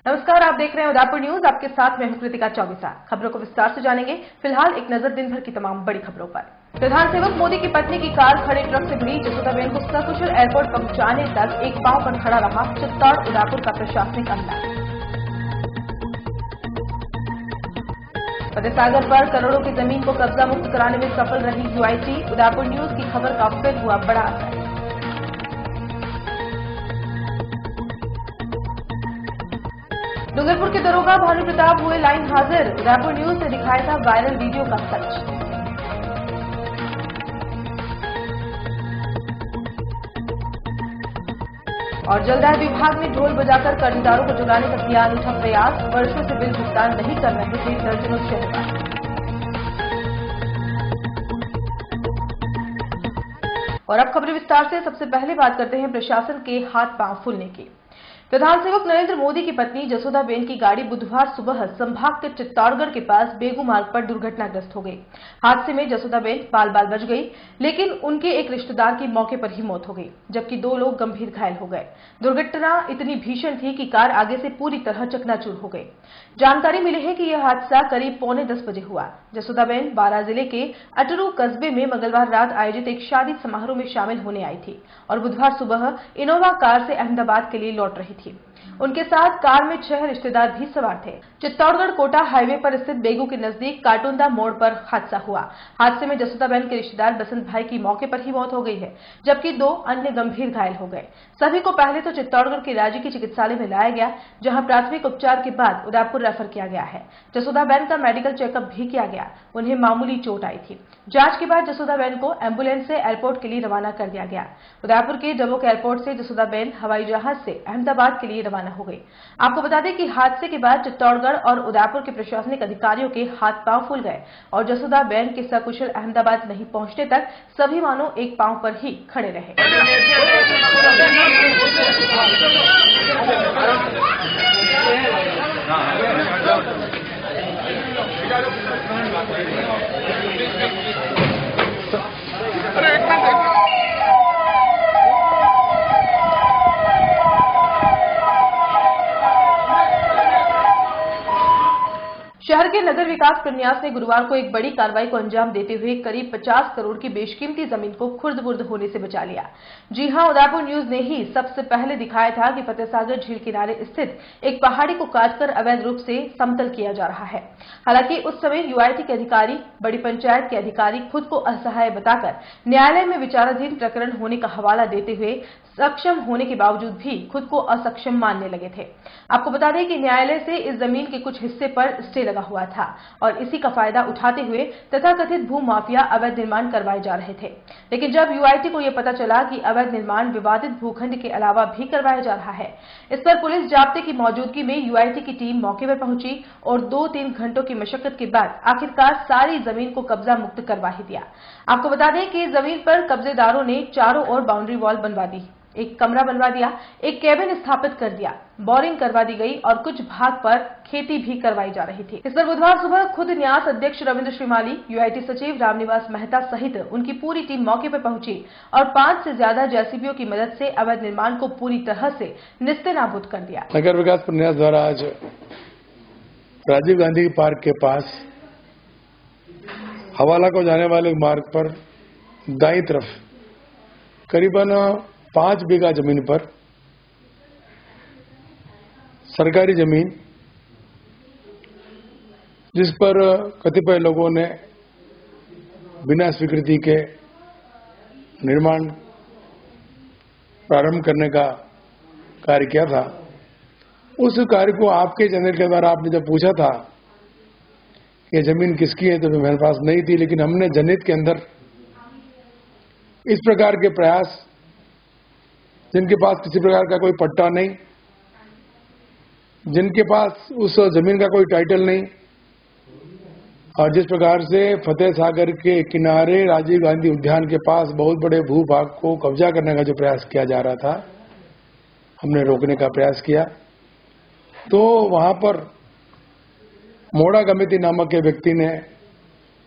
नमस्कार, आप देख रहे हैं उदयपुर न्यूज। आपके साथ मैं हूं कृतिका चौबीसा। खबरों को विस्तार से जानेंगे। फिलहाल एक नजर दिन भर की तमाम बड़ी खबरों पर। प्रधान सेवक मोदी की पत्नी की कार खड़े ट्रक से भिड़ी। जसोदाबेन को सकुशल एयरपोर्ट पहुंचाने तक एक पांव पर खड़ा रहा चित्तौड़ उदयपुर का प्रशासनिक अमला। फतेहसागर पर करोड़ों की जमीन को कब्जा मुक्त कराने में सफल रही यूआईटी। उदयपुर न्यूज की खबर का फिर हुआ बड़ा असर। डूंगरपुर के दरोगा भानु प्रताप हुए लाइन हाजिर। उदयपुर न्यूज ने दिखाया था वायरल वीडियो का सच। और जलदाय विभाग ने ढोल बजाकर कर्जदारों को जुटाने का किया अनूठा प्रयास। वर्षों से बिल भुगतान नहीं कर रहे थे दर्जनों शहरवासी। और अब खबरें विस्तार से। सबसे पहले बात करते हैं प्रशासन के हाथ पांव फूलने की। प्रधान सेवक नरेंद्र मोदी की पत्नी जसोदाबेन की गाड़ी बुधवार सुबह संभाग के चित्तौड़गढ़ के पास बेगू मार्ग पर दुर्घटनाग्रस्त हो गई। हादसे में जसोदाबेन बाल बाल बच गई, लेकिन उनके एक रिश्तेदार की मौके पर ही मौत हो गई, जबकि 2 लोग गंभीर घायल हो गए। दुर्घटना इतनी भीषण थी कि कार आगे से पूरी तरह चकनाचूर हो गई। जानकारी मिली है कि यह हादसा करीब 9:45 बजे हुआ। जसोदाबेन बारां जिले के अटरू कस्बे में मंगलवार रात आयोजित एक शादी समारोह में शामिल होने आई थी और बुधवार सुबह इनोवा कार से अहमदाबाद के लिए लौट रही थी। उनके साथ कार में 6 रिश्तेदार भी सवार थे। चित्तौड़गढ़ कोटा हाईवे पर स्थित बेगू के नजदीक काटुंदा मोड़ पर हादसा हुआ। हादसे में जसोदाबेन के रिश्तेदार बसंत भाई की मौके पर ही मौत हो गई है, जबकि 2 अन्य गंभीर घायल हो गए। सभी को पहले तो चित्तौड़गढ़ के राजकीय चिकित्सालय में लाया गया, जहां प्राथमिक उपचार के बाद उदयपुर रेफर किया गया है। जसोदाबेन का मेडिकल चेकअप भी किया गया। उन्हें मामूली चोट आई थी। जांच के बाद जसोदाबेन को एम्बुलेंस से एयरपोर्ट के लिए रवाना कर दिया गया। उदयपुर के डबोक एयरपोर्ट से जसोदाबेन हवाई जहाज से अहमदाबाद के लिए रवाना हो गई। आपको बता दें कि हादसे के बाद चित्तौड़गढ़ और उदयपुर के प्रशासनिक अधिकारियों के हाथ पांव फूल गए और जसोदाबेन के सकुशल अहमदाबाद नहीं पहुंचने तक सभी मानो एक पांव पर ही खड़े रहे। शहर के नगर विकास प्रन्यास ने गुरुवार को एक बड़ी कार्रवाई को अंजाम देते हुए करीब 50 करोड़ की बेशकीमती जमीन को खुर्द-बुर्द होने से बचा लिया। जी हां, उदयपुर न्यूज ने ही सबसे पहले दिखाया था कि फतेहसागर झील किनारे स्थित एक पहाड़ी को काटकर अवैध रूप से समतल किया जा रहा है। हालांकि उस समय यूआईटी के अधिकारी, बड़ी पंचायत के अधिकारी खुद को असहाय बताकर न्यायालय में विचाराधीन प्रकरण होने का हवाला देते हुए सक्षम होने के बावजूद भी खुद को असक्षम मानने लगे थे। आपको बता दें कि न्यायालय से इस जमीन के कुछ हिस्से पर स्टे लगा हुआ था और इसी का फायदा उठाते हुए तथाकथित भू माफिया अवैध निर्माण करवाए जा रहे थे। लेकिन जब यूआईटी को यह पता चला कि अवैध निर्माण विवादित भूखंड के अलावा भी करवाया जा रहा है, इस पर पुलिस जाब्ते की मौजूदगी में यूआईटी की टीम मौके पर पहुंची और 2-3 घंटों की मशक्कत के बाद आखिरकार सारी जमीन को कब्जा मुक्त करवा ही दिया। आपको बता दें कि जमीन पर कब्जेदारों ने चारों ओर बाउंड्री वॉल बनवा दी, एक कमरा बनवा दिया, एक केबिन स्थापित कर दिया, बोरिंग करवा दी गई और कुछ भाग पर खेती भी करवाई जा रही थी। इस पर बुधवार सुबह खुद न्यास अध्यक्ष रविंद्र श्रीमाली, यूआईटी सचिव रामनिवास मेहता सहित उनकी पूरी टीम मौके पर पहुंची और 5 से ज्यादा जेसीबीओ की मदद से अवैध निर्माण को पूरी तरह से निस्तेनाबूद कर दिया। नगर विकास प्रन्यास द्वारा आज राजीव गांधी पार्क के पास हवाला को जाने वाले मार्ग पर दाईं तरफ करीबन 5 बीघा जमीन पर सरकारी जमीन, जिस पर कतिपय लोगों ने बिना स्वीकृति के निर्माण प्रारंभ करने का कार्य किया था, उस कार्य को आपके चैनल के द्वारा आपने जब पूछा था कि जमीन किसकी है, तो मेरे पास नहीं थी, लेकिन हमने जनहित के अंदर इस प्रकार के प्रयास, जिनके पास किसी प्रकार का कोई पट्टा नहीं, जिनके पास उस जमीन का कोई टाइटल नहीं, और जिस प्रकार से फतेहसागर के किनारे राजीव गांधी उद्यान के पास बहुत बड़े भूभाग को कब्जा करने का जो प्रयास किया जा रहा था, हमने रोकने का प्रयास किया। तो वहां पर मोड़ा गमिती नामक के व्यक्ति ने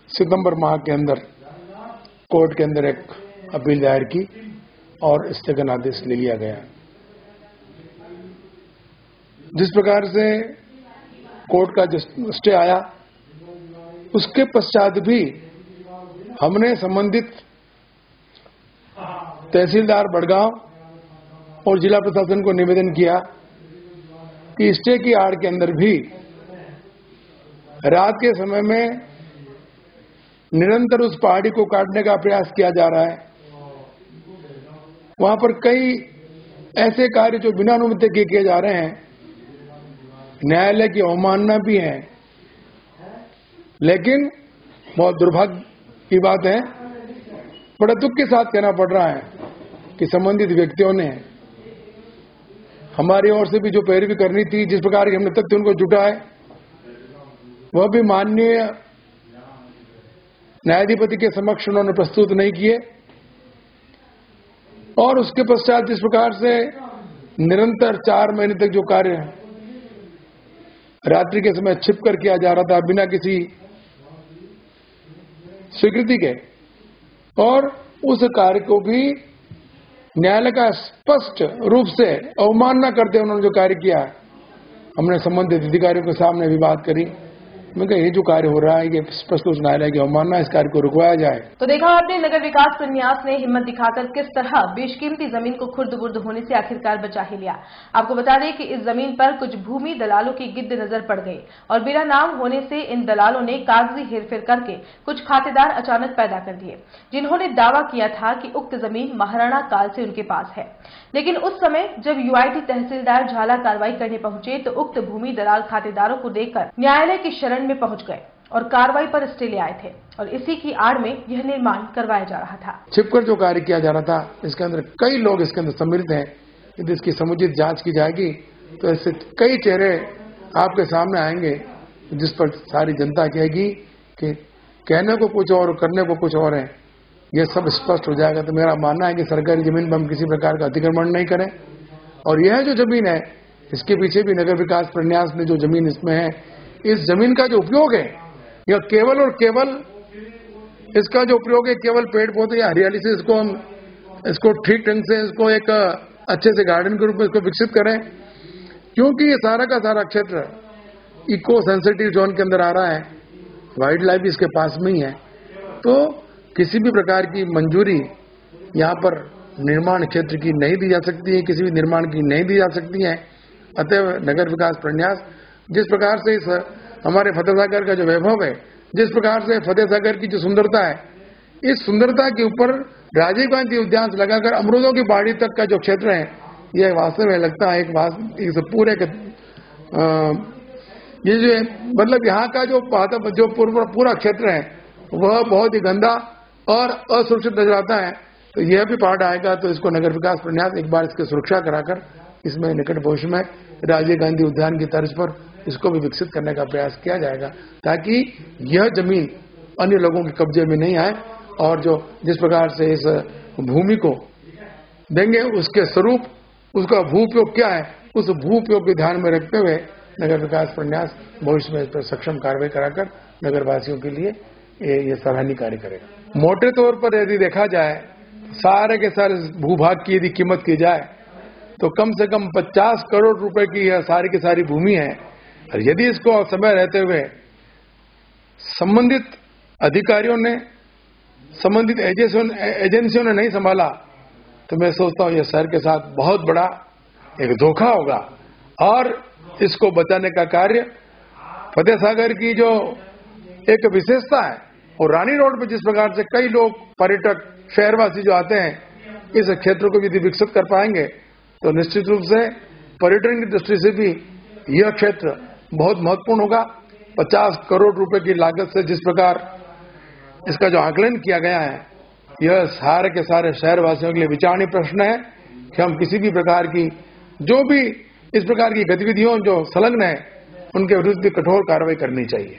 सितंबर माह के अंदर कोर्ट के अंदर एक अपील दायर की और स्थगन आदेश ले लिया गया। जिस प्रकार से कोर्ट का स्टे आया, उसके पश्चात भी हमने संबंधित तहसीलदार बड़गांव और जिला प्रशासन को निवेदन किया कि स्टे की आड़ के अंदर भी रात के समय में निरंतर उस पहाड़ी को काटने का प्रयास किया जा रहा है। वहां पर कई ऐसे कार्य जो बिना अनुमति के किए जा रहे हैं, न्यायालय की अवमानना भी है। लेकिन बहुत दुर्भाग्य की बात है, बड़ा दुख के साथ कहना पड़ रहा है कि संबंधित व्यक्तियों ने हमारी ओर से भी जो पैरवी करनी थी, जिस प्रकार की हमने तथ्य उनको जुटाए, वह भी माननीय न्यायाधिपति के समक्ष उन्होंने प्रस्तुत नहीं किए। और उसके पश्चात जिस प्रकार से निरंतर 4 महीने तक जो कार्य रात्रि के समय छिप कर किया जा रहा था बिना किसी स्वीकृति के, और उस कार्य को भी न्यायालय का स्पष्ट रूप से अवमानना करते उन्होंने जो कार्य किया, हमने संबंधित अधिकारियों के सामने भी बात करी। मैं कहा ये जो कार्य हो रहा है ये स्पष्ट रूप से न्यायालय की अवमानना, इस कार्य को रुकवाया जाए। तो देखा आपने नगर विकास प्रन्यास ने हिम्मत दिखाकर किस तरह बेशकीमती जमीन को खुर्द-बुर्द होने से आखिरकार बचा ही लिया। आपको बता दें कि इस जमीन पर कुछ भूमि दलालों की गिद्द नजर पड़ गई और बिना नाम होने से इन दलालों ने कागजी हेरफेर करके कुछ खातेदार अचानक पैदा कर दिए, जिन्होंने दावा किया था कि उक्त जमीन महाराणा काल से उनके पास है। लेकिन उस समय जब यूआईटी तहसीलदार झाला कार्रवाई करने पहुंचे तो उक्त भूमि दलाल खातेदारों को देखकर न्यायालय की शरण में पहुंच गए और कार्रवाई पर स्टे ले आए थे और इसी की आड़ में यह निर्माण करवाया जा रहा था। छिपकर जो कार्य किया जा रहा था, इसके अंदर कई लोग इसके अंदर सम्मिलित हैं। यदि इसकी समुचित जांच की जाएगी तो ऐसे कई चेहरे आपके सामने आएंगे जिस पर सारी जनता कहेगी कि कहने को कुछ और करने को कुछ और है। यह सब स्पष्ट हो जाएगा। तो मेरा मानना है कि सरकारी जमीन पर हम किसी प्रकार का अतिक्रमण नहीं करें, और यह जो जमीन है इसके पीछे भी नगर विकास प्रन्यास में जो जमीन इसमें है, इस जमीन का जो उपयोग है यह केवल और केवल इसका जो उपयोग है केवल पेड़ पौधे या हरियाली से इसको ठीक ढंग से इसको एक अच्छे से गार्डन के रूप में इसको विकसित करें, क्योंकि ये सारा का सारा क्षेत्र इको सेंसिटिव जोन के अंदर आ रहा है। वाइल्ड लाइफ इसके पास में ही है, तो किसी भी प्रकार की मंजूरी यहाँ पर निर्माण क्षेत्र की नहीं दी जा सकती है, किसी भी निर्माण की नहीं दी जा सकती है। अतः नगर विकास प्रन्यास जिस प्रकार से इस हमारे फतेहसागर का जो वैभव है, जिस प्रकार से फतेहसागर की जो सुंदरता है, इस सुंदरता के ऊपर राजीव गांधी उद्यान से लगाकर अमरूदों की पहाड़ी तक का जो क्षेत्र है, यह वास्तव में लगता है एक पूरे ये जो मतलब यहाँ का जो पूरा क्षेत्र है वह बहुत ही गंदा और असुरक्षित नजर आता है। तो यह भी पार्ट आएगा, तो इसको नगर विकास प्रन्यास एक बार इसकी सुरक्षा कराकर इसमें निकट भविष्य में राजीव गांधी उद्यान की तर्ज पर इसको भी विकसित करने का प्रयास किया जाएगा, ताकि यह जमीन अन्य लोगों के कब्जे में नहीं आए। और जो जिस प्रकार से इस भूमि को देंगे उसके स्वरूप उसका भू उपयोग क्या है, उस भू उपयोग को ध्यान में रखते हुए नगर विकास प्रन्यास भविष्य में इस पर सक्षम कार्रवाई कराकर नगरवासियों के लिए ये सराहनीय कार्य करेगा। मोटे तौर पर यदि देखा जाए सारे के सारे भूभाग की यदि कीमत की जाए तो कम से कम 50 करोड़ रुपए की यह सारी की सारी भूमि है। और यदि इसको समय रहते हुए संबंधित अधिकारियों ने, संबंधित एजेंसियों ने नहीं संभाला तो मैं सोचता हूं यह शहर के साथ बहुत बड़ा एक धोखा होगा। और इसको बचाने का कार्य फतेहसागर की जो एक विशेषता है, और रानी रोड पर जिस प्रकार से कई लोग पर्यटक शहरवासी जो आते हैं, इस क्षेत्र को यदि विकसित कर पाएंगे तो निश्चित रूप से पर्यटन की दृष्टि से भी यह क्षेत्र बहुत महत्वपूर्ण होगा। 50 करोड़ रुपए की लागत से जिस प्रकार इसका जो आकलन किया गया है, यह सारे के सारे शहरवासियों के लिए विचारणीय प्रश्न है कि हम किसी भी प्रकार की जो भी इस प्रकार की गतिविधियों जो संलग्न है उनके विरुद्ध कठोर कार्रवाई करनी चाहिए।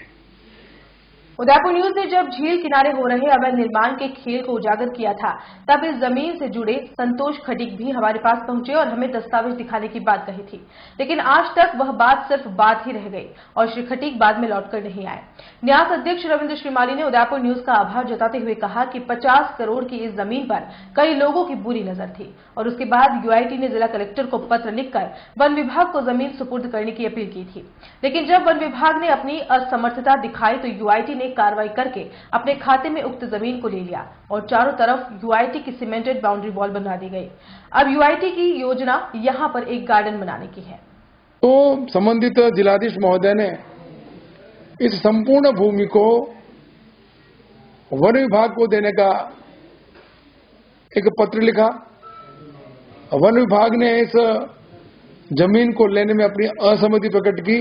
उदयपुर न्यूज ने जब झील किनारे हो रहे अवैध निर्माण के खेल को उजागर किया था, तब इस जमीन से जुड़े संतोष खटीक भी हमारे पास पहुंचे और हमें दस्तावेज दिखाने की बात कही थी, लेकिन आज तक वह बात सिर्फ बात ही रह गई और श्री खटीक बाद में लौटकर नहीं आए। न्यास अध्यक्ष रविंद्र श्रीमाली ने उदयपुर न्यूज का आभार जताते हुए कहा कि 50 करोड़ की इस जमीन पर कई लोगों की बुरी नजर थी और उसके बाद यूआईटी ने जिला कलेक्टर को पत्र लिखकर वन विभाग को जमीन सुपुर्द करने की अपील की थी, लेकिन जब वन विभाग ने अपनी असमर्थता दिखाई तो यूआईटी ने कार्रवाई करके अपने खाते में उक्त जमीन को ले लिया और चारों तरफ यूआईटी की सीमेंटेड बाउंड्री वॉल बना दी गई। अब यूआईटी की योजना यहां पर एक गार्डन बनाने की है। तो संबंधित जिलाधीश महोदय ने इस संपूर्ण भूमि को वन विभाग को देने का एक पत्र लिखा। वन विभाग ने इस जमीन को लेने में अपनी असहमति प्रकट की,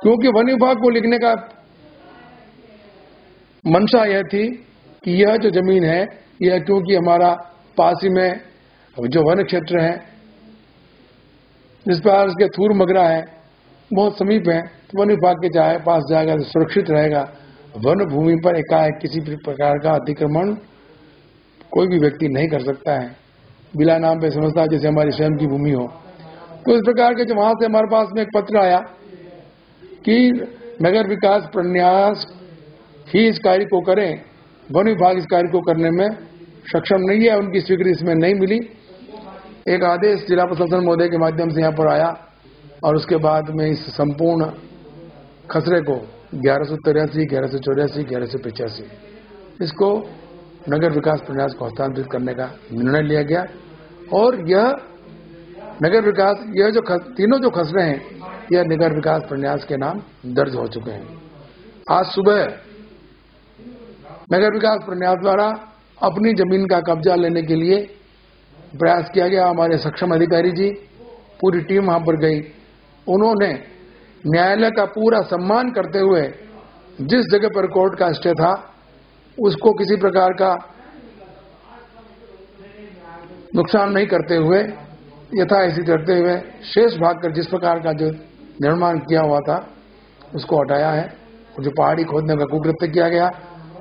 क्योंकि वन विभाग को लिखने का मंशा यह थी कि यह जो जमीन है यह क्योंकि हमारा पास ही में जो वन क्षेत्र है जिस पर उसके थूर मगरा है बहुत समीप है, तो वन विभाग के चाहे पास जाएगा तो सुरक्षित रहेगा। वन भूमि पर एकाएक किसी भी प्रकार का अतिक्रमण कोई भी व्यक्ति नहीं कर सकता है, बिला नाम पे समझता है जैसे हमारी स्वयं की भूमि हो। तो इस प्रकार के जब वहां से हमारे पास में एक पत्र आया कि नगर विकास प्रन्यास ही इस कार्य को करें, वन विभाग इस कार्य को करने में सक्षम नहीं है, उनकी स्वीकृति इसमें नहीं मिली। एक आदेश जिला प्रशासन महोदय के माध्यम से यहाँ पर आया और उसके बाद में इस संपूर्ण खसरे को 1183, 1184, 1185 इसको नगर विकास प्रन्यास को हस्तांतरित करने का निर्णय लिया गया और यह नगर विकास यह जो तीनों जो खसरे हैं यह नगर विकास प्रन्यास के नाम दर्ज हो चुके हैं। आज सुबह नगर विकास प्रन्यास द्वारा अपनी जमीन का कब्जा लेने के लिए प्रयास किया गया। हमारे सक्षम अधिकारी जी पूरी टीम वहां पर गई, उन्होंने न्यायालय का पूरा सम्मान करते हुए जिस जगह पर कोर्ट का स्टे था उसको किसी प्रकार का नुकसान नहीं करते हुए यथास्थिति करते हुए शेष भाग कर जिस प्रकार का जो निर्माण किया हुआ था उसको हटाया है। जो पहाड़ी खोदने का कुकृत्य किया गया,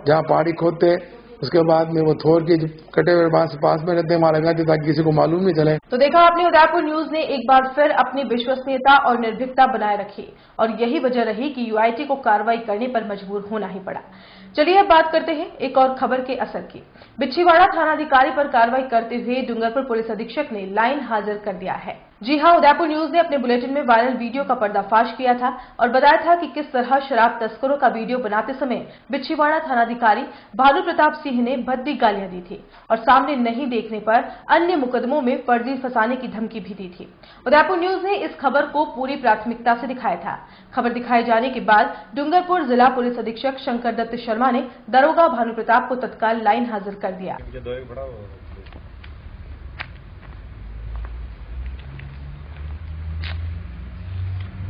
जहां पहाड़ी खोदते उसके बाद में वो थोर के कटे हुए बांस पास में रहते वहां लगाते ताकि किसी को मालूम नहीं चले। तो देखा आपने, उदयपुर न्यूज ने एक बार फिर अपनी विश्वसनीयता और निर्भीकता बनाए रखी और यही वजह रही कि यूआईटी को कार्रवाई करने पर मजबूर होना ही पड़ा। चलिए अब बात करते हैं एक और खबर के असर की। बिछीवाड़ा थानाधिकारी पर कार्रवाई करते हुए डूंगरपुर पुलिस अधीक्षक ने लाइन हाजिर कर दिया है। जी हां, उदयपुर न्यूज ने अपने बुलेटिन में वायरल वीडियो का पर्दाफाश किया था और बताया था कि किस तरह शराब तस्करों का वीडियो बनाते समय बिछीवाड़ा थानाधिकारी भानु प्रताप सिंह ने भद्दी गालियां दी थी और सामने नहीं देखने पर अन्य मुकदमों में फर्जी फंसाने की धमकी भी दी थी। उदयपुर न्यूज ने इस खबर को पूरी प्राथमिकता से दिखाया था। खबर दिखाए जाने के बाद डूंगरपुर जिला पुलिस अधीक्षक शंकर दत्त शर्मा ने दरोगा भानु प्रताप को तत्काल लाइन हाजिर कर दिया।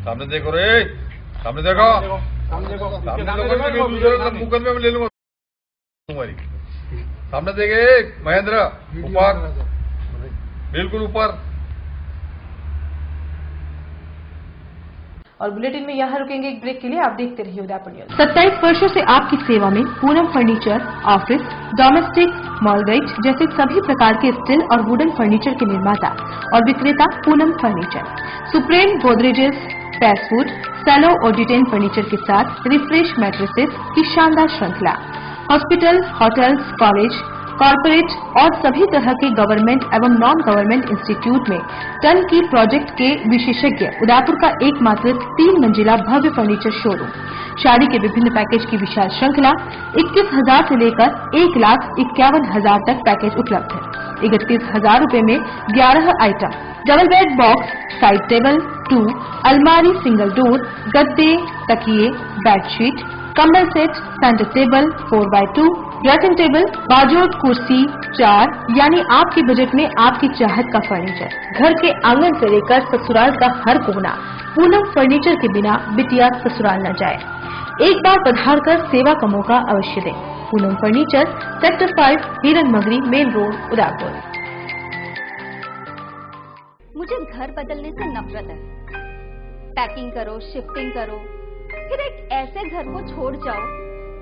सामने देखो रे, सामने देखो, मुकदमे में ले लूंगा तुम्हारी। सामने देखे महेंद्र, ऊपर, बिल्कुल ऊपर। और बुलेटिन में यहाँ रुकेंगे एक ब्रेक के लिए। आप देखते रहिए उदयपुर न्यूज। 27 वर्षों से आपकी सेवा में पूनम फर्नीचर, ऑफिस, डोमेस्टिक, मॉलराइट जैसे सभी प्रकार के स्टील और वुडन फर्नीचर के निर्माता और विक्रेता पूनम फर्नीचर। सुप्रीम गोदरेजेस, पैसवुड, सैलो और डिटेन फर्नीचर के साथ रिफ्रेश मैट्रेसेस की शानदार श्रृंखला। हॉस्पिटल, होटल्स, कॉलेज, कॉर्पोरेट और सभी तरह के गवर्नमेंट एवं नॉन गवर्नमेंट इंस्टीट्यूट में टन की प्रोजेक्ट के विशेषज्ञ उदयपुर का एकमात्र 3 मंजिला भव्य फर्नीचर शोरूम। शादी के विभिन्न पैकेज की विशाल श्रृंखला। 21,000 से लेकर 1,51,000 तक पैकेज उपलब्ध है। 31,000 रूपये में 11 item, double bed box, side table, 2, अलमारी, सिंगल डोर, गद्दे, तकिए, बेडशीट, कंबल set, centre table, 4x2, dressing table, बाजोट कुर्सी, 4 यानी आपके बजट में आपकी चाहत का फर्नीचर। घर के आंगन से लेकर ससुराल का हर कोना पूनम फर्नीचर के बिना बिटिया ससुराल न जाए। एक बार पधार कर सेवा का मौका अवश्य दें। पूनम फर्नीचर, सेक्टर 5, हिरन मगरी, मेन रोड, उदयपुर। मुझे घर बदलने से नफरत है। पैकिंग करो, शिफ्टिंग करो, फिर एक ऐसे घर को छोड़ जाओ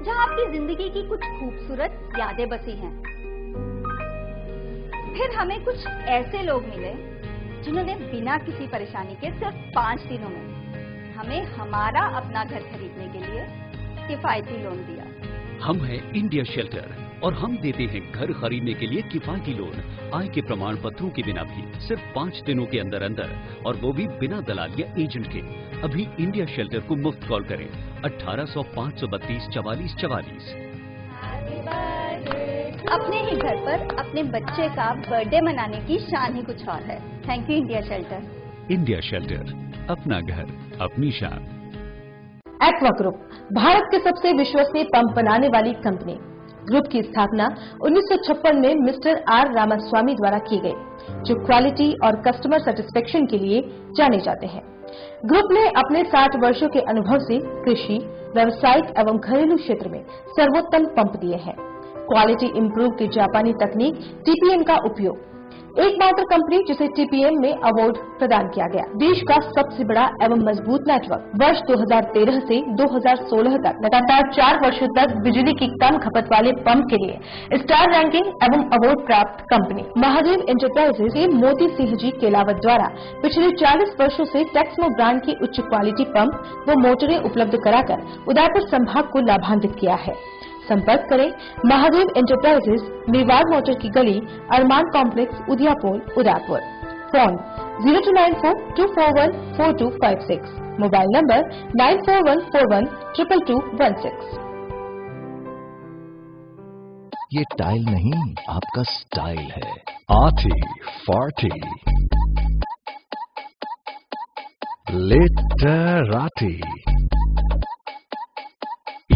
जहाँ आपकी जिंदगी की कुछ खूबसूरत यादें बसी हैं। फिर हमें कुछ ऐसे लोग मिले जिन्होंने बिना किसी परेशानी के सिर्फ 5 दिनों में हमें हमारा अपना घर खरीदने के लिए किफायती लोन दिया। हम हैं इंडिया शेल्टर और हम देते हैं घर खरीदने के लिए किफायती लोन, आय के प्रमाण पत्रों के बिना भी, सिर्फ 5 दिनों के अंदर अंदर, और वो भी बिना दलाल या एजेंट के। अभी इंडिया शेल्टर को मुफ्त कॉल करें 1800 532 44 44। अपने ही घर पर अपने बच्चे का बर्थडे मनाने की शान ही कुछ और है। Thank you India shelter. India shelter, अपना घर अपनी शान। एक्वा ग्रुप भारत के सबसे विश्वसनीय पंप बनाने वाली कंपनी। ग्रुप की स्थापना 1956 में मिस्टर आर रामास्वामी द्वारा की गई, जो क्वालिटी और कस्टमर सेटिस्फेक्शन के लिए जाने जाते हैं। ग्रुप ने अपने 60 वर्षों के अनुभव से कृषि, व्यावसायिक एवं घरेलू क्षेत्र में सर्वोत्तम पंप दिए हैं। क्वालिटी इंप्रूव की जापानी तकनीक टीपीएम का उपयोग, एकमात्र कंपनी जिसे टीपीएम में अवार्ड प्रदान किया गया। देश का सबसे बड़ा एवं मजबूत नेटवर्क। वर्ष 2013 से 2016 तक लगातार 4 वर्षों तक बिजली की कम खपत वाले पंप के लिए स्टार रैंकिंग एवं अवार्ड प्राप्त कंपनी। महादेव एंटरप्राइजेज के मोती सिंह जी केलावत द्वारा पिछले 40 वर्षों से टेक्समो ब्रांड की उच्च क्वालिटी पंप व मोटरें उपलब्ध कराकर उदयपुर संभाग को लाभान्वित किया है। संपर्क करें महादेव एंटरप्राइजेज, मेवाड़ मोटर की गली, Armaan complex, Udiyapur, Udaipur. Phone 029424142256, mobile number 9414122216। ये टाइल नहीं, आपका स्टाइल है। Arty forty लिटराटी,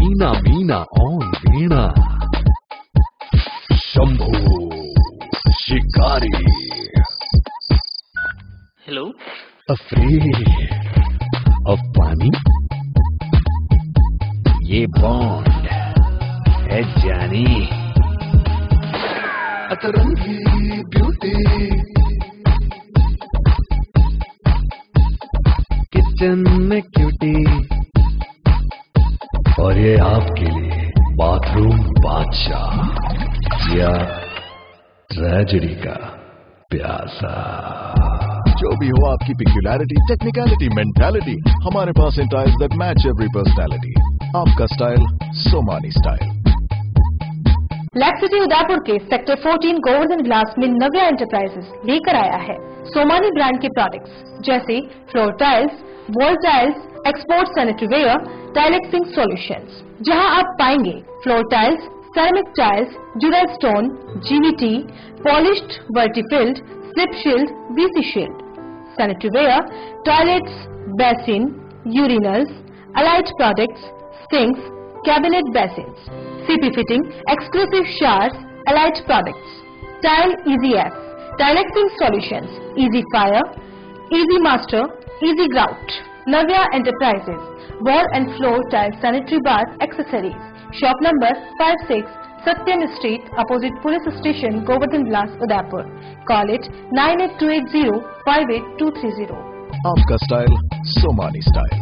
Eena Meena on वीणा, शंभू शिकारी। हेलो, अफ्रीद ऑफ पानी, ये बॉन्ड है जानी। अतरंगी ब्यूटी, किचन में क्यूटी, और ये आपके लिए बाथरूम बादशाह या ट्रेजेडी का प्यासा। जो भी हो आपकी पिक्युलैरिटी, टेक्निकलिटी, मेंटालिटी, हमारे पास इन tiles that match every personality. आपका style Somani style. Lake city Udaipur के सेक्टर 14 गोवर्धन ग्लास में नव्या एंटरप्राइजेस लेकर आया है सोमानी ब्रांड के प्रोडक्ट्स, जैसे floor tiles, wall tiles, export sanitaryware, tile fixing solutions, जहां आप पाएंगे floor tiles, ceramic tiles, dural stone, GVT, polished वर्टिफिल्ड, slip shield, VC shield, sanitaryware, toilets, basin, urinals, allied products, sinks, cabinet basins, CP fitting, exclusive showers, allied products, tile easy F, tile fixing solutions, easy fire, easy master, easy grout. Navya enterprises, wall and floor tile sanitary bar accessories, shop number 56, Satyam street, opposite police station, Govardhan glass, Udaipur. Call it 9820588230। आपका style Somani style.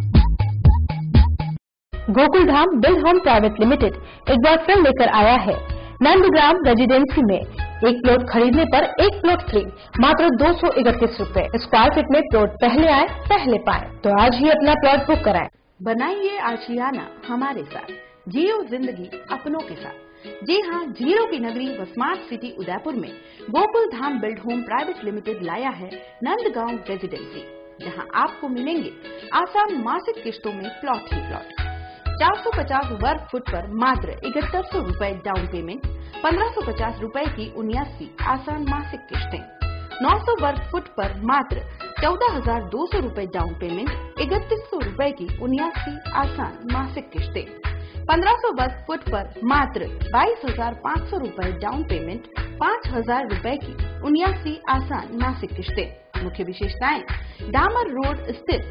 Gokul Dham build home private limited एक बार फिर लेकर आया है Nandgram residency में एक plot खरीदने पर एक प्लॉट फ्री, मात्र 231 रूपए स्क्वायर फीट में। प्लॉट पहले आए पहले पाए, तो आज ही अपना प्लॉट बुक कराएं। बनाइए आशियाना हमारे साथ, जियो जिंदगी अपनों के साथ। जी हाँ, जीरो की नगरी व स्मार्ट सिटी उदयपुर में Gokul Dham build home private limited लाया है नंदगांव रेजिडेंसी, जहां आपको मिलेंगे आसान मासिक किश्तों में प्लॉट ही प्लॉट। 450 वर्ग फुट पर मात्र 7100 रूपए डाउन पेमेंट, 1550 रूपए की 79 आसान मासिक किश्तें। 900 वर्ग फुट पर मात्र 14,200 रूपए डाउन पेमेंट, 3100 रूपए की 79 आसान मासिक किश्तें। 1500 वर्ग फुट पर मात्र 22,500 रूपए डाउन पेमेंट, 5,000 रूपए की 79 आसान मासिक किश्तें। मुख्य विशेषताएं: डामर रोड स्थित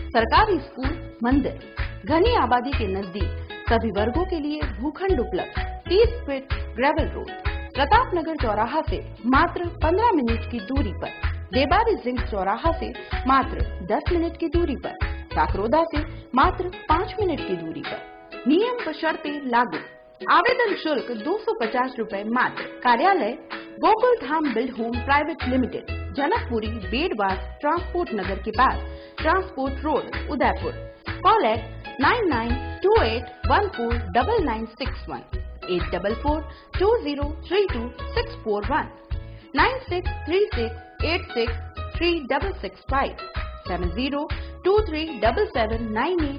सरकारी स्कूल, मंदिर, घनी आबादी के नजदीक, सभी वर्गों के लिए भूखंड उपलब्ध, 30 feet gravel road, Pratap Nagar चौराहा से मात्र 15 मिनट की दूरी पर, देबारी जिंक चौराहा से मात्र 10 मिनट की दूरी पर, काकरोदा से मात्र 5 मिनट की दूरी पर। नियम व शर्तें लागू। आवेदन शुल्क 250 रुपए मात्र। कार्यालय Gokul Dham build home private limited, Janakpuri Bedwas transport Nagar के पास, transport road, Udaipur. Call at 9928149961, 8442032641, 9636863665, 70237798।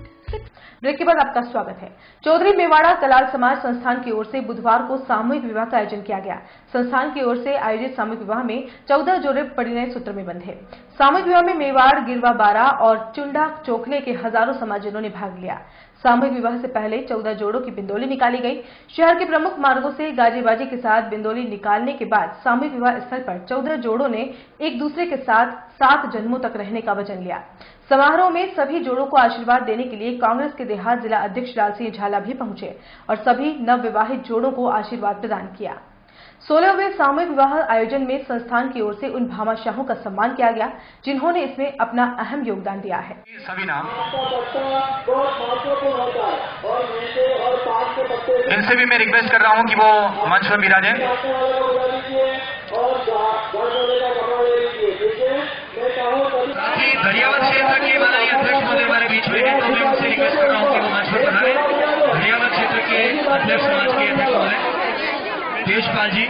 Break के बाद आपका स्वागत है। चौधरी मेवाड़ा कलाल समाज संस्थान की ओर से बुधवार को सामूहिक विवाह का आयोजन किया गया। संस्थान की ओर से आयोजित सामूहिक विवाह में 14 जोड़े परिणय सूत्र में बंधे। सामूहिक विवाह में मेवाड़, गिरवा बारा और चुंडा चोखले के हजारों समाजजनों ने भाग लिया। सामूहिक विवाह से पहले 14 जोड़ों की बिंदोली निकाली गई। शहर के प्रमुख मार्गों से गाजीबाजी के साथ बिंदोली निकालने के बाद सामूहिक विवाह स्थल पर 14 जोड़ों ने एक दूसरे के साथ 7 जन्मों तक रहने का वचन लिया। समारोह में सभी जोड़ों को आशीर्वाद देने के लिए कांग्रेस के देहात जिला अध्यक्ष लाल सिंह झाला भी पहुंचे और सभी नवविवाहित जोड़ों को आशीर्वाद प्रदान किया। 16वें सामूहिक विवाह आयोजन में संस्थान की ओर से उन भामाशाहों का सम्मान किया गया जिन्होंने इसमें अपना अहम योगदान दिया है। सभी नाम इनसे भी मैं रिक्वेस्ट कर रहा हूं कि वो मंच पर विराजें। दरियावत क्षेत्र के माननीय अध्यक्ष महोदय हमारे बीच में हैं, तो मैं उनसे रिक्वेस्ट कर रहा हूं कि वो मंच पर पधारें। दरियावत क्षेत्र के अध्यक्ष समाज के अध्यक्ष महोदय देशपाल जी,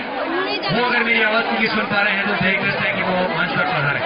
वो अगर मेरी आवाज उनकी सुन पा रहे हैं तो रिक्वेस्ट है कि वो मंच पर पधारें।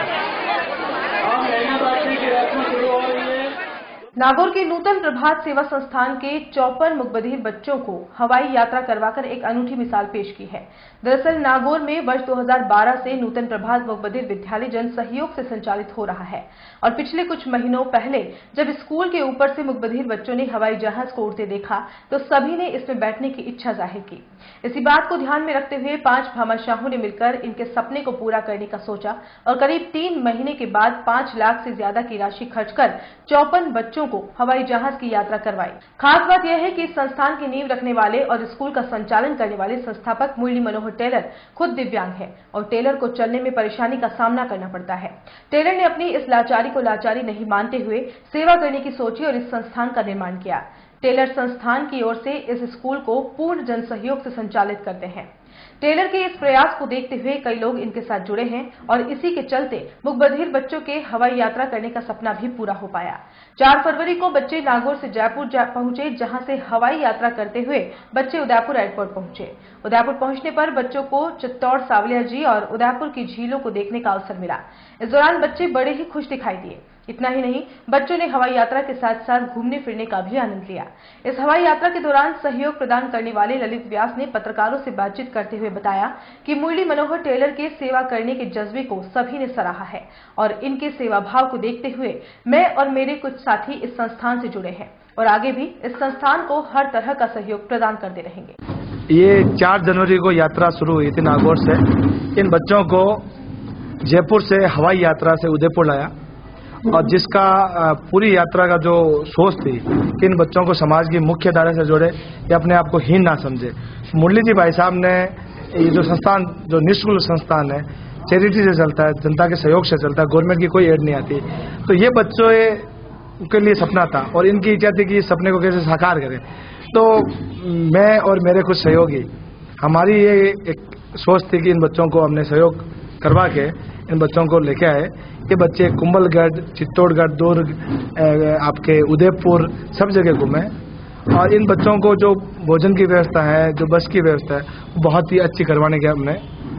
नागौर के नूतन प्रभात सेवा संस्थान के 54 मुकबधिर बच्चों को हवाई यात्रा करवाकर एक अनूठी मिसाल पेश की है। दरअसल नागौर में वर्ष 2012 से नूतन प्रभात मुकबधिर विद्यालय जन सहयोग से संचालित हो रहा है और पिछले कुछ महीनों पहले जब स्कूल के ऊपर से मुकबधिर बच्चों ने हवाई जहाज को उड़ते देखा तो सभी ने इसमें बैठने की इच्छा जाहिर की। इसी बात को ध्यान में रखते हुए 5 भामाशाहों ने मिलकर इनके सपने को पूरा करने का सोचा और करीब 3 महीने के बाद 5 लाख से ज्यादा की राशि खर्च कर 54 बच्चों को हवाई जहाज की यात्रा करवाई। खास बात यह है कि इस संस्थान की नींव रखने वाले और स्कूल का संचालन करने वाले संस्थापक मुरली मनोहर टेलर खुद दिव्यांग है और टेलर को चलने में परेशानी का सामना करना पड़ता है। टेलर ने अपनी इस लाचारी को लाचारी नहीं मानते हुए सेवा करने की सोची और इस संस्थान का निर्माण किया। टेलर संस्थान की ओर से इस स्कूल को पूर्ण जन सहयोग से संचालित करते हैं। टेलर के इस प्रयास को देखते हुए कई लोग इनके साथ जुड़े हैं और इसी के चलते मुकबधिर बच्चों के हवाई यात्रा करने का सपना भी पूरा हो पाया। 4 फरवरी को बच्चे नागौर से जयपुर पहुंचे, जहां से हवाई यात्रा करते हुए बच्चे उदयपुर एयरपोर्ट पहुंचे। उदयपुर पहुंचने पर बच्चों को चित्तौड़ सावलिया जी और उदयपुर की झीलों को देखने का अवसर मिला। इस दौरान बच्चे बड़े ही खुश दिखाई दिए। इतना ही नहीं, बच्चों ने हवाई यात्रा के साथ साथ घूमने फिरने का भी आनंद लिया। इस हवाई यात्रा के दौरान सहयोग प्रदान करने वाले ललित व्यास ने पत्रकारों से बातचीत करते हुए बताया कि मुरली मनोहर टेलर के सेवा करने के जज्बे को सभी ने सराहा है और इनके सेवा भाव को देखते हुए मैं और मेरे कुछ साथी इस संस्थान से जुड़े हैं और आगे भी इस संस्थान को हर तरह का सहयोग प्रदान करते रहेंगे। ये 4 जनवरी को यात्रा शुरू हुई थी नागौर से। इन बच्चों को जयपुर से हवाई यात्रा से उदयपुर लाया और जिसका पूरी यात्रा का जो सोच थी कि इन बच्चों को समाज की मुख्य धारा से जोड़े या अपने आप को हीन ना समझे। मुरली जी भाई साहब ने ये जो संस्थान, जो निःशुल्क संस्थान है, चैरिटी से चलता है, जनता के सहयोग से चलता है, गवर्नमेंट की कोई एड नहीं आती, तो ये बच्चों के लिए सपना था और इनकी इच्छा थी कि इस सपने को कैसे साकार करें। तो मैं और मेरे कुछ सहयोगी, हमारी ये एक सोच थी कि इन बच्चों को हमने सहयोग करवा के इन बच्चों को लेके आए। ये बच्चे कुंभलगढ़, चित्तौड़गढ़, दुर्ग, आपके उदयपुर सब जगह घूमे और इन बच्चों को जो भोजन की व्यवस्था है, जो बस की व्यवस्था है, बहुत ही अच्छी करवाने की हमने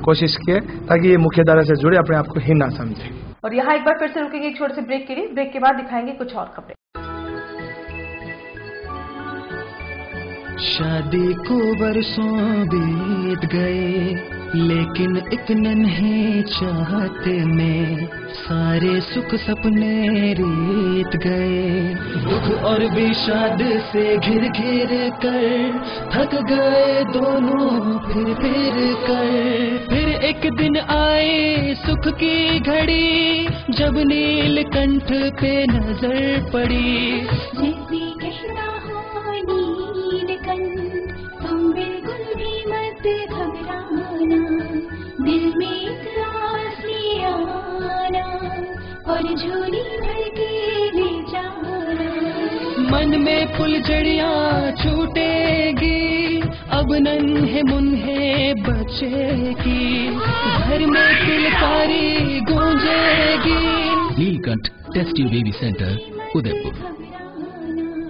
कोशिश की है ताकि ये मुख्य धारा से जुड़े, अपने आप को हीन ना समझे। और यहाँ एक बार फिर से रुकेंगे एक छोटे से ब्रेक के लिए। ब्रेक के बाद दिखाएंगे कुछ और खबरें। शादी को बरसों बीत गए लेकिन एक नन्हे चाहते में सारे सुख सपने रीत गए। दुख और विषाद से घिर घिर कर थक गए दोनों फिर कर। फिर एक दिन आए सुख की घड़ी जब नीलकंठ पे नजर पड़ी। तुम बिल्कुल भी मत घबराना, दिल में एक आस ले आना और झोली भर के ले जाना। में फुलझड़ियाँ छूटेगी, अब नन्हे मुन्हे बचेगी, घर में किलकारी गूंजेगी। Neelkanth test tube baby centre, Udaipur.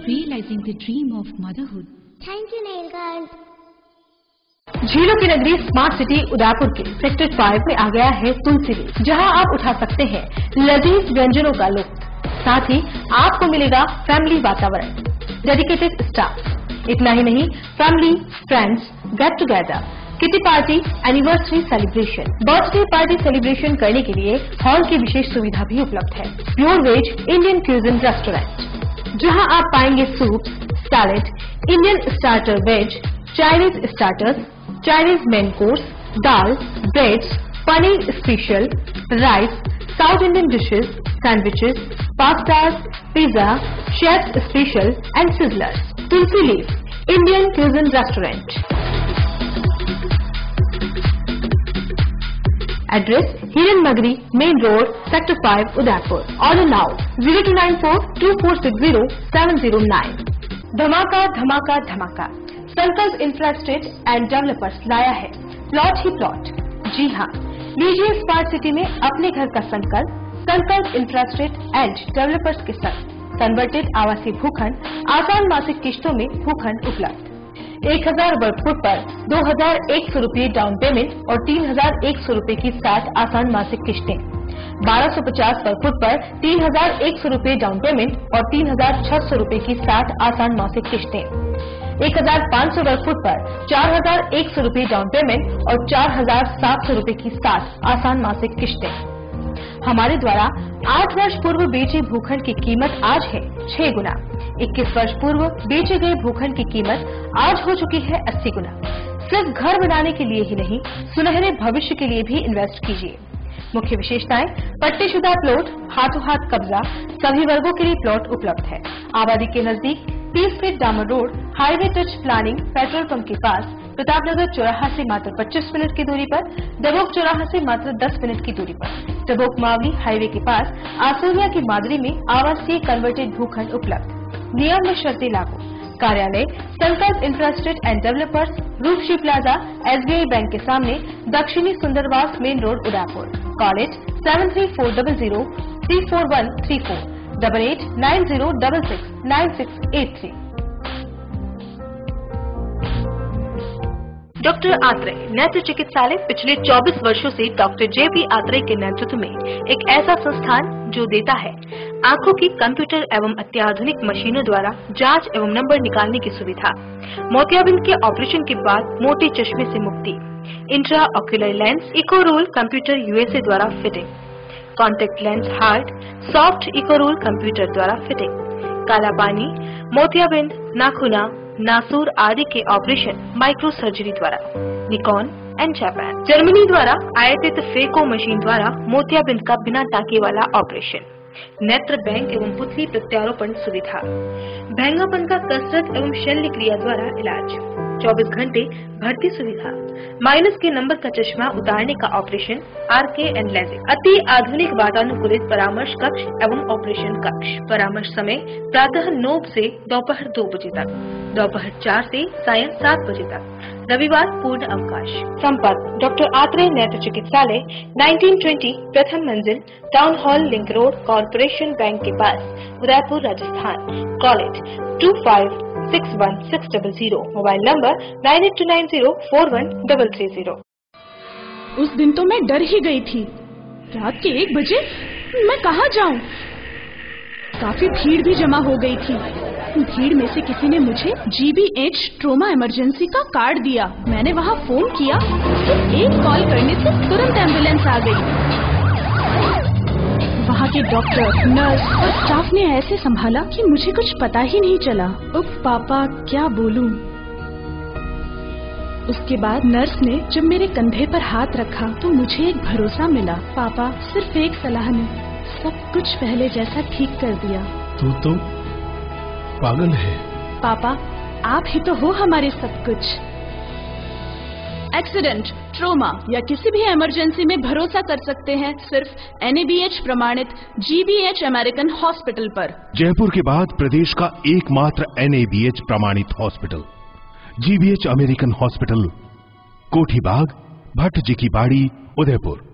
Realizing the dream of motherhood. Thank you, Neelkanth. झीलों की नगरी स्मार्ट सिटी उदयपुर के सेक्टर 5 में आ गया है तुलसी लेक, जहां आप उठा सकते हैं लजीज व्यंजनों का लुत्फ। साथ ही आपको मिलेगा फैमिली वातावरण, डेडिकेटेड स्टाफ। इतना ही नहीं, family, friends, get together, kitty party, anniversary celebration, birthday party celebration करने के लिए हॉल की विशेष सुविधा भी उपलब्ध है। Pure veg Indian cuisine restaurant, जहां आप पाएंगे soup, salad, Indian starter veg, Chinese starters, Chinese main course, dal, breads, paneer special, rice, south Indian dishes, sandwiches, pastas, pizza, chef special and sizzlers. Tulsi lake Indian cuisine restaurant. Address Hiran Nagri, main road, sector 5, Udaipur. Order now 02942460-709। धमाका धमाका धमाका, संकल्प infrastructure and developers लाया है plot ही plot. जी हाँ, लीजिए smart city में अपने घर का संकल्प इंफ्रास्ट्रक्चर एंड डेवलपर्स के साथ कन्वर्टेड आवासीय भूखंड, आसान मासिक किश्तों में भूखंड उपलब्ध। 1000 वर्ग फुट पर 2100 रूपये डाउन पेमेंट और 3100 रूपये की 60 आसान मासिक किश्तें। 1250 वर्ग फुट पर 3100 रूपये डाउन पेमेंट और 3600 रूपये की 60 आसान मासिक किश्तें। 1500 वर्ग फुट पर 4100 रूपये डाउन पेमेंट और 4700 रूपये की 60 आसान मासिक किश्तें। हमारे द्वारा 8 वर्ष पूर्व बेचे भूखंड की कीमत आज है 6 गुना। 21 वर्ष पूर्व बेचे गए भूखंड की कीमत आज हो चुकी है 80 गुना। सिर्फ घर बनाने के लिए ही नहीं, सुनहरे भविष्य के लिए भी इन्वेस्ट कीजिए। मुख्य विशेषताएं: पट्टीशुदा प्लॉट, हाथों हाथ कब्जा, सभी वर्गों के लिए प्लॉट उपलब्ध है। आबादी के नजदीक 30 फीट डामर road, highway touch planning, petrol pump के पास, प्रतापनगर चौराहा से मात्र 25 मिनट की दूरी पर, डबोक चौराहा से मात्र 10 मिनट की दूरी पर, डबोक मावली हाईवे के पास, आसूरिया की मादरी में आवासीय कन्वर्टेड भूखंड उपलब्ध। नियम में शर्तें लागू। कार्यालय Sankalp infrastructure and developers, Rupshi plaza, SBI bank के सामने, Dakshini Sundarwas, main road, Udaipur. College 7340034134, 8890669683। Doctor Atreya नेत्र चिकित्सालय पिछले 24 वर्षों से डॉक्टर JP आत्रेय के नेतृत्व में एक ऐसा संस्थान जो देता है आंखों की कंप्यूटर एवं अत्याधुनिक मशीनों द्वारा जांच एवं नंबर निकालने की सुविधा, मोतियाबिंद के ऑपरेशन के बाद मोटे चश्मे से मुक्ति, intra ocular lens eco roll computer USA द्वारा fitting, contact lens hard soft eco roll computer द्वारा फिटिंग, काला पानी, मोतियाबिंद, नाखूना, नासूर आदि के ऑपरेशन माइक्रो सर्जरी द्वारा, निकॉन एंड जापान, जर्मनी द्वारा आयातित फेको मशीन द्वारा मोतियाबिंद का बिना टाँके वाला ऑपरेशन, नेत्र बैंक एवं पुतली प्रत्यारोपण सुविधा, भैंगापन का कसरत एवं शल्य क्रिया द्वारा इलाज, 24 घंटे भर्ती सुविधा, माइनस के नंबर का चश्मा उतारने का ऑपरेशन, RK एंड लेजिक, अति आधुनिक वातानुकूलित परामर्श कक्ष एवं ऑपरेशन कक्ष। परामर्श समय प्रातः 9 से दोपहर 2 बजे तक, दोपहर 4 से सायं 7 बजे तक, रविवार पूर्ण अवकाश। संपर्क डॉक्टर आत्रेय नेत्र चिकित्सालय, 1920 प्रथम मंजिल, town hall, link road, corporation bank के पास, Udaipur, Rajasthan. College 25616000, mobile number 9829041330। उस दिन तो मैं डर ही गई थी। रात के 1 बजे मैं कहाँ जाऊँ? काफी भीड़ भी जमा हो गई थी। भीड़ में से किसी ने मुझे GBH ट्रोमा इमरजेंसी का कार्ड दिया। मैंने वहाँ फोन किया, सिर्फ एक कॉल करने से तुरंत एम्बुलेंस आ गई। वहाँ के डॉक्टर, नर्स और स्टाफ ने ऐसे संभाला कि मुझे कुछ पता ही नहीं चला। उफ पापा, क्या बोलूं। उसके बाद नर्स ने जब मेरे कंधे पर हाथ रखा तो मुझे एक भरोसा मिला। पापा सिर्फ एक सलाह ने सब कुछ पहले जैसा ठीक कर दिया। तू तो पागल है। पापा आप ही तो हो हमारे सब कुछ। एक्सीडेंट, ट्रोमा या किसी भी इमरजेंसी में भरोसा कर सकते हैं सिर्फ NABH प्रमाणित GBH अमेरिकन हॉस्पिटल पर। जयपुर के बाद प्रदेश का एकमात्र NABH प्रमाणित हॉस्पिटल GBH अमेरिकन हॉस्पिटल, कोठी बाग, भट्ट जी की बाड़ी, उदयपुर।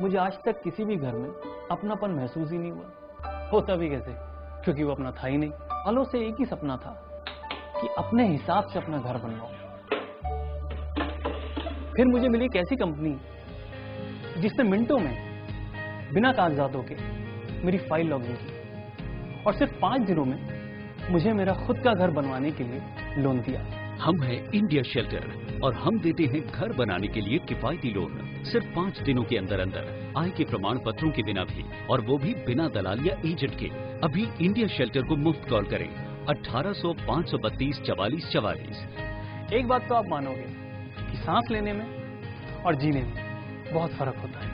मुझे आज तक किसी भी घर में अपनापन महसूस ही नहीं हुआ। होता भी कैसे, क्योंकि वो अपना था ही नहीं। सालों से एक ही सपना था कि अपने हिसाब से अपना घर बनवाऊं। फिर मुझे मिली एक ऐसी कंपनी जिसने मिनटों में बिना कागजातों के मेरी फाइल लॉगिन की और सिर्फ 5 दिनों में मुझे मेरा खुद का घर बनवाने के लिए लोन दिया। हम हैं इंडिया शेल्टर और हम देते हैं घर बनाने के लिए किफायती लोन सिर्फ 5 दिनों के अंदर अंदर, आय के प्रमाण पत्रों के बिना भी, और वो भी बिना दलाल या एजेंट के। अभी इंडिया शेल्टर को मुफ्त कॉल करें 1800 532 44 44। एक बात तो आप मानोगे कि सांस लेने में और जीने में बहुत फर्क होता है।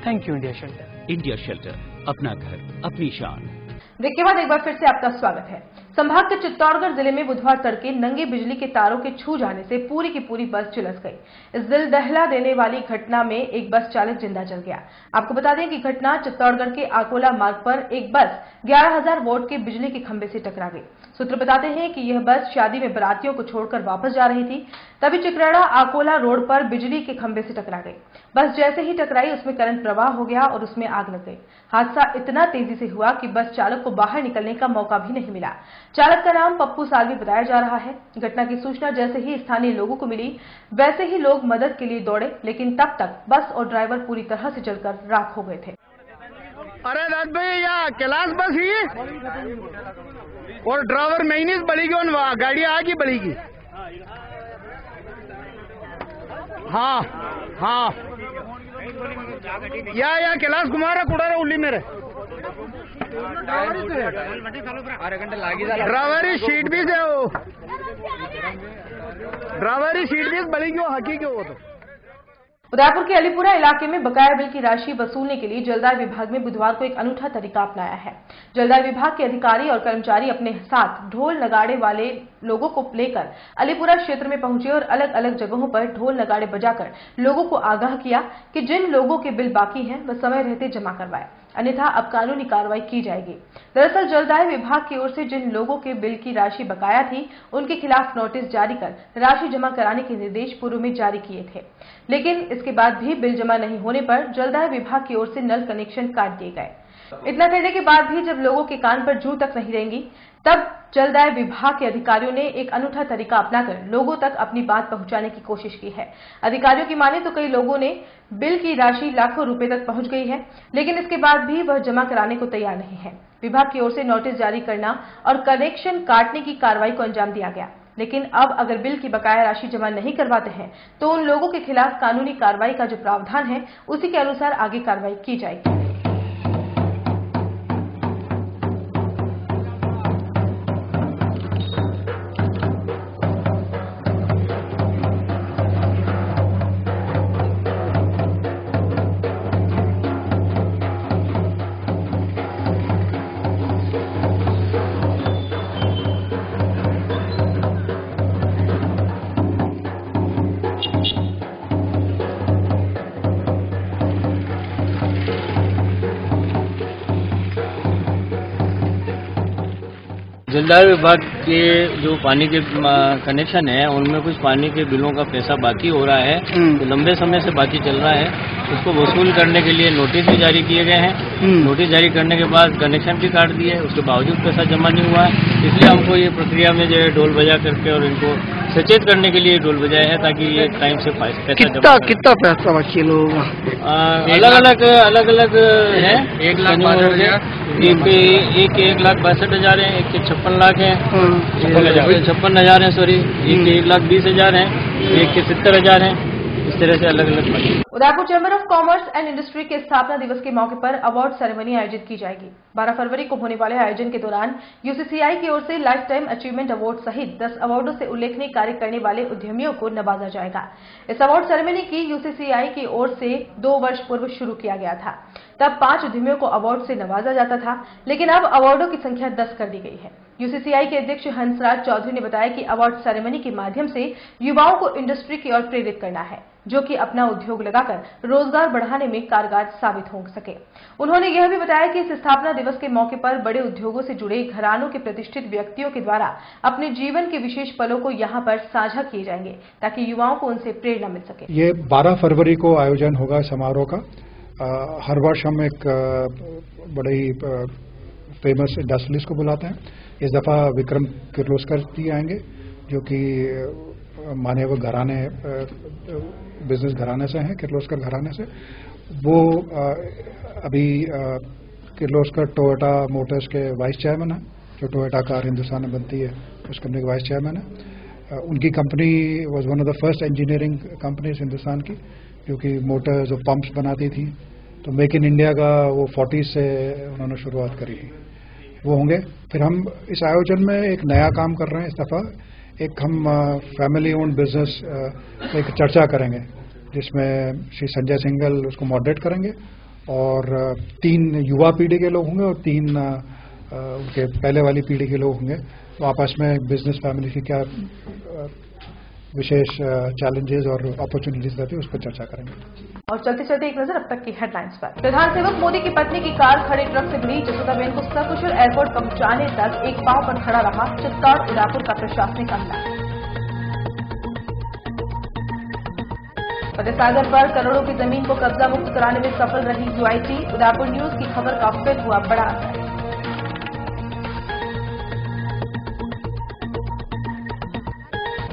Thank you India shelter. India shelter, अपना घर अपनी शान। ब्रेक के बाद एक बार फिर से आपका स्वागत है। संभाग के चित्तौड़गढ़ जिले में बुधवार तड़के नंगे बिजली के तारों के छू जाने से पूरी की पूरी बस झुलस गई। इस दिल दहला देने वाली घटना में एक बस चालक जिंदा जल गया। आपको बता दें कि घटना चित्तौड़गढ़ के आकोला मार्ग पर एक बस 11,000 वोल्ट के बिजली के खंभे से टकरा गई। सूत्र बताते हैं कि यह बस शादी में बारातियों को छोड़कर वापस जा रही थी, तभी चिकराड़ा आकोला रोड पर बिजली के खंभे से टकरा गई। बस जैसे ही टकराई उसमें करंट प्रवाह हो गया और उसमें आग लग गई। हादसा इतना तेजी से हुआ कि बस चालक को बाहर निकलने का मौका भी नहीं मिला। चालक का नाम पप्पू सालवी बताया जा रहा है। घटना की सूचना जैसे ही स्थानीय लोगों को मिली, वैसे ही लोग मदद के लिए दौड़े, लेकिन तब तक बस और ड्राइवर पूरी तरह से जलकर राख हो गए थे। अरे दाद भाई, या कैलाश बस ही और ड्राइवर महीने बड़ेगी और गाड़ी आगे बढ़ेगी। हाँ हाँ, या कैलाश कुमार कुड़ा उल्ली मेरे ड्राइवरी सीट भी से हो, ड्राइवरी सीट भी बढ़ेगी वो हकी के वो तो। उदयपुर के अलीपुरा इलाके में बकाया बिल की राशि वसूलने के लिए जलदाय विभाग ने बुधवार को एक अनूठा तरीका अपनाया है। जलदाय विभाग के अधिकारी और कर्मचारी अपने साथ ढोल नगाड़े वाले लोगों को लेकर अलीपुरा क्षेत्र में पहुंचे और अलग अलग जगहों पर ढोल नगाड़े बजाकर लोगों को आगाह किया कि जिन लोगों के बिल बाकी हैं वह समय रहते जमा करवाएं, अन्यथा अब कानूनी कार्रवाई की जाएगी। दरअसल जलदाय विभाग की ओर से जिन लोगों के बिल की राशि बकाया थी उनके खिलाफ नोटिस जारी कर राशि जमा कराने के निर्देश पूर्व में जारी किए थे, लेकिन इसके बाद भी बिल जमा नहीं होने पर जलदाय विभाग की ओर से नल कनेक्शन काट दिए गए। इतना करने के बाद भी जब लोगों के कान पर जू तक नहीं रहेंगी, तब जलदाय विभाग के अधिकारियों ने एक अनूठा तरीका अपनाकर लोगों तक अपनी बात पहुंचाने की कोशिश की है। अधिकारियों की माने तो कई लोगों ने बिल की राशि लाखों रुपए तक पहुंच गई है, लेकिन इसके बाद भी वह जमा कराने को तैयार नहीं है। विभाग की ओर से नोटिस जारी करना और कनेक्शन काटने की कार्रवाई को अंजाम दिया गया, लेकिन अब अगर बिल की बकाया राशि जमा नहीं करवाते हैं तो उन लोगों के खिलाफ कानूनी कार्रवाई का जो प्रावधान है उसी के अनुसार आगे कार्रवाई की जाएगी। जलदाय विभाग के जो पानी के कनेक्शन है उनमें कुछ पानी के बिलों का पैसा बाकी हो रहा है, तो लंबे समय से बाकी चल रहा है। उसको वसूल करने के लिए नोटिस भी जारी किए गए हैं। नोटिस जारी करने के बाद कनेक्शन भी काट दिए, उसके बावजूद पैसा जमा नहीं हुआ है। इसलिए हमको ये प्रक्रिया में जो है ढोल बजा करके और इनको सचेत करने के लिए ढोल बजाया है, ताकि ये टाइम से पैसा कितना पैसा बाकी लोगों अलग अलग है। 1,62,000 है, एक के 56 लाख है, 56,000 है, सॉरी, एक के 1,20,000 है, एक के 70,000 है। इस तरह से अलग अलग। Udaipur chamber of commerce and industry के स्थापना दिवस के मौके पर अवार्ड सेरेमनी आयोजित की जाएगी। 12 फरवरी को होने वाले आयोजन के दौरान यूसीसीआई की ओर से लाइफ टाइम अचीवमेंट अवार्ड सहित 10 अवार्डों से उल्लेखनीय कार्य करने वाले उद्यमियों को नवाजा जाएगा। इस अवार्ड सेरेमनी की यूसीसीआई की ओर से 2 वर्ष पूर्व शुरू किया गया था। तब 5 उद्यमियों को अवार्ड से नवाजा जाता था, लेकिन अब अवार्डों की संख्या 10 कर दी गई है। यूसीसीआई के अध्यक्ष हंसराज चौधरी ने बताया कि अवार्ड सेरेमनी के माध्यम से युवाओं को इंडस्ट्री की ओर प्रेरित करना है, जो कि अपना उद्योग लगाकर रोजगार बढ़ाने में कारगर साबित हो सके। उन्होंने यह भी बताया कि इस स्थापना दिवस के मौके पर बड़े उद्योगों से जुड़े घरानों के प्रतिष्ठित व्यक्तियों के द्वारा अपने जीवन के विशेष पलों को यहाँ पर साझा किए जाएंगे, ताकि युवाओं को उनसे प्रेरणा मिल सके। ये 12 फरवरी को आयोजन होगा समारोह का। हर वर्ष हम एक बड़े ही फेमस इंडस्ट्रियलिस्ट को बुलाते हैं। इस दफा विक्रम किर्लोस्कर जी आएंगे, जो कि माने वो घराने बिजनेस घराने से हैं, किर्लोस्कर घराने से। वो अभी किर्लोस्कर टोयोटा मोटर्स के वाइस चेयरमैन है, जो टोयोटा कार हिंदुस्तान में बनती है उस कंपनी के वाइस चेयरमैन है। उनकी company was one of the first engineering companies Hindustan की, जो कि मोटर्स और पंप्स बनाती थी। तो मेक इन इंडिया का वो 40 से उन्होंने शुरुआत करी थी, वो होंगे। फिर हम इस आयोजन में एक नया काम कर रहे हैं इस दफा। एक हम फैमिली ओन्ड बिजनेस एक चर्चा करेंगे, जिसमें श्री संजय सिंघल उसको मॉडरेट करेंगे, और 3 युवा पीढ़ी के लोग होंगे और 3 उनके पहले वाली पीढ़ी के लोग होंगे। तो आपस में बिजनेस फैमिली की क्या विशेष चैलेंजेस और अपॉर्चुनिटीज रहती है उस पर चर्चा करेंगे। और चलते चलते एक नजर अब तक की हेडलाइंस पर। प्रधान सेवक मोदी की पत्नी की कार खड़े ट्रक से भिड़ी, जसोदाबेन को सकुशल एयरपोर्ट पहुंचाने तक एक पांव पर खड़ा रहा चित्तौड़ उदयपुर का प्रशासनिक अमला। फतेहसागर पर करोड़ों की जमीन को कब्जा मुक्त कराने में सफल रही यूआईटी। उदयपुर न्यूज की खबर का फिर हुआ बड़ा असर।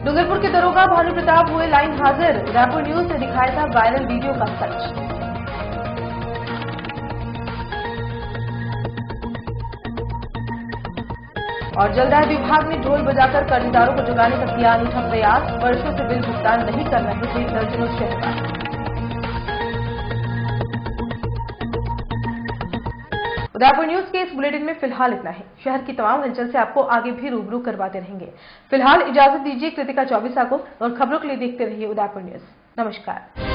डूंगरपुर के दरोगा भानु प्रताप हुए लाइन हाजिर। उदयपुर न्यूज ने दिखाया था वायरल वीडियो का सच। और जलदाय विभाग ने ढोल बजाकर कर्जदारों को जगाने का किया अनूठा प्रयास। वर्षों से बिल भुगतान नहीं कर रहे थे दर्जनों शहरवासी। उदयपुर न्यूज के इस बुलेटिन में फिलहाल इतना ही। शहर की तमाम हलचल से आपको आगे भी रूबरू करवाते रहेंगे। फिलहाल इजाजत दीजिए कृतिका चौबीसा को, और खबरों के लिए देखते रहिए उदयपुर न्यूज। नमस्कार।